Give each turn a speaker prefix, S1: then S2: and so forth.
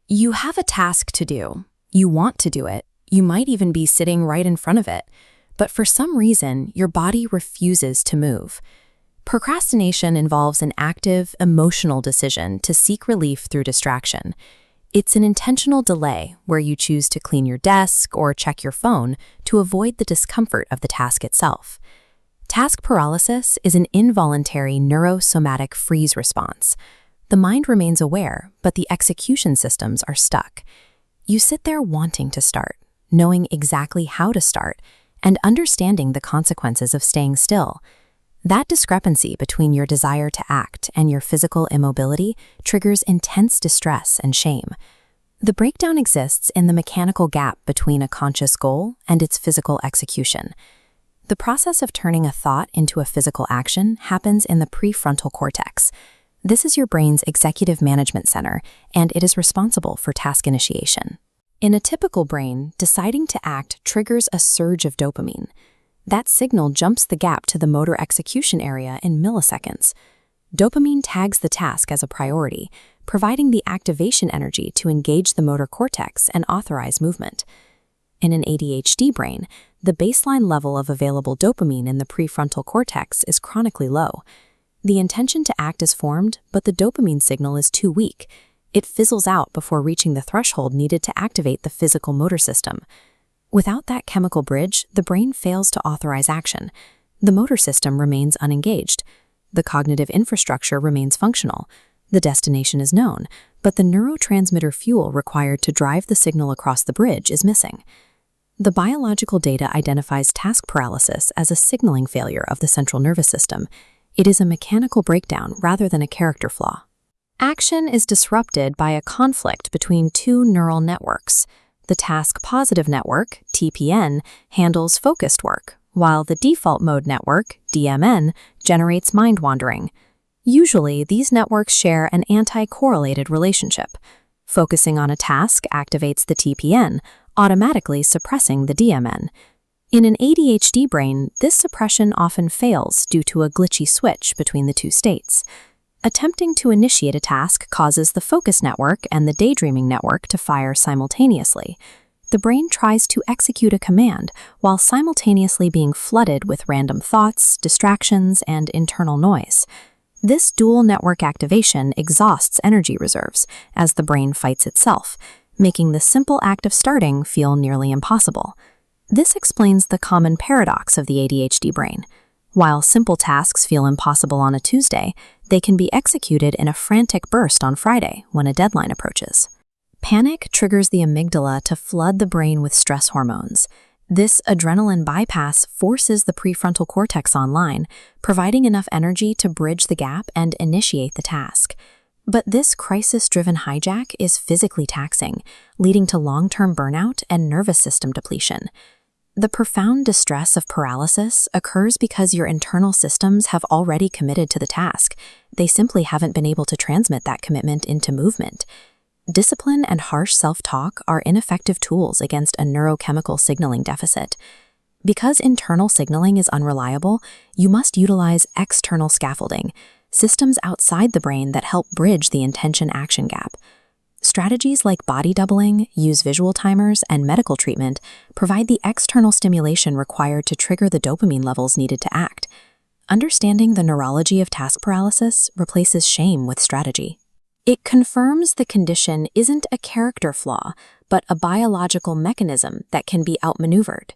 S1: You have a task to do. You want to do it. You might even be sitting right in front of it. But for some reason, your body refuses to move. Procrastination involves an active, emotional decision to seek relief through distraction. It's an intentional delay where you choose to clean your desk or check your phone to avoid the discomfort of the task itself. Task paralysis is an involuntary neurosomatic freeze response. The mind remains aware, but the execution systems are stuck. You sit there wanting to start, knowing exactly how to start, and understanding the consequences of staying still. That discrepancy between your desire to act and your physical immobility triggers intense distress and shame. The breakdown exists in the mechanical gap between a conscious goal and its physical execution. The process of turning a thought into a physical action happens in the prefrontal cortex. This is your brain's executive management center, and it is responsible for task initiation. In a typical brain, deciding to act triggers a surge of dopamine. That signal jumps the gap to the motor execution area in milliseconds. Dopamine tags the task as a priority, providing the activation energy to engage the motor cortex and authorize movement. In an ADHD brain, the baseline level of available dopamine in the prefrontal cortex is chronically low. The intention to act is formed, but the dopamine signal is too weak. It fizzles out before reaching the threshold needed to activate the physical motor system. Without that chemical bridge, the brain fails to authorize action. The motor system remains unengaged. The cognitive infrastructure remains functional. The destination is known, but the neurotransmitter fuel required to drive the signal across the bridge is missing. The biological data identifies task paralysis as a signaling failure of the central nervous system. It is a mechanical breakdown rather than a character flaw. Action is disrupted by a conflict between two neural networks. The task-positive network, TPN, handles focused work, while the default mode network, DMN, generates mind-wandering. Usually, these networks share an anti-correlated relationship. Focusing on a task activates the TPN, automatically suppressing the DMN. In an ADHD brain, this suppression often fails due to a glitchy switch between the two states. Attempting to initiate a task causes the focus network and the daydreaming network to fire simultaneously. The brain tries to execute a command while simultaneously being flooded with random thoughts, distractions, and internal noise. This dual network activation exhausts energy reserves as the brain fights itself, making the simple act of starting feel nearly impossible. This explains the common paradox of the ADHD brain. While simple tasks feel impossible on a Tuesday, they can be executed in a frantic burst on Friday when a deadline approaches. Panic triggers the amygdala to flood the brain with stress hormones. This adrenaline bypass forces the prefrontal cortex online, providing enough energy to bridge the gap and initiate the task. But this crisis-driven hijack is physically taxing, leading to long-term burnout and nervous system depletion. The profound distress of paralysis occurs because your internal systems have already committed to the task. They simply haven't been able to transmit that commitment into movement. Discipline and harsh self-talk are ineffective tools against a neurochemical signaling deficit. Because internal signaling is unreliable, you must utilize external scaffolding, systems outside the brain that help bridge the intention-action gap. Strategies like body doubling, use visual timers, and medical treatment provide the external stimulation required to trigger the dopamine levels needed to act. Understanding the neurology of task paralysis replaces shame with strategy. It confirms the condition isn't a character flaw, but a biological mechanism that can be outmaneuvered.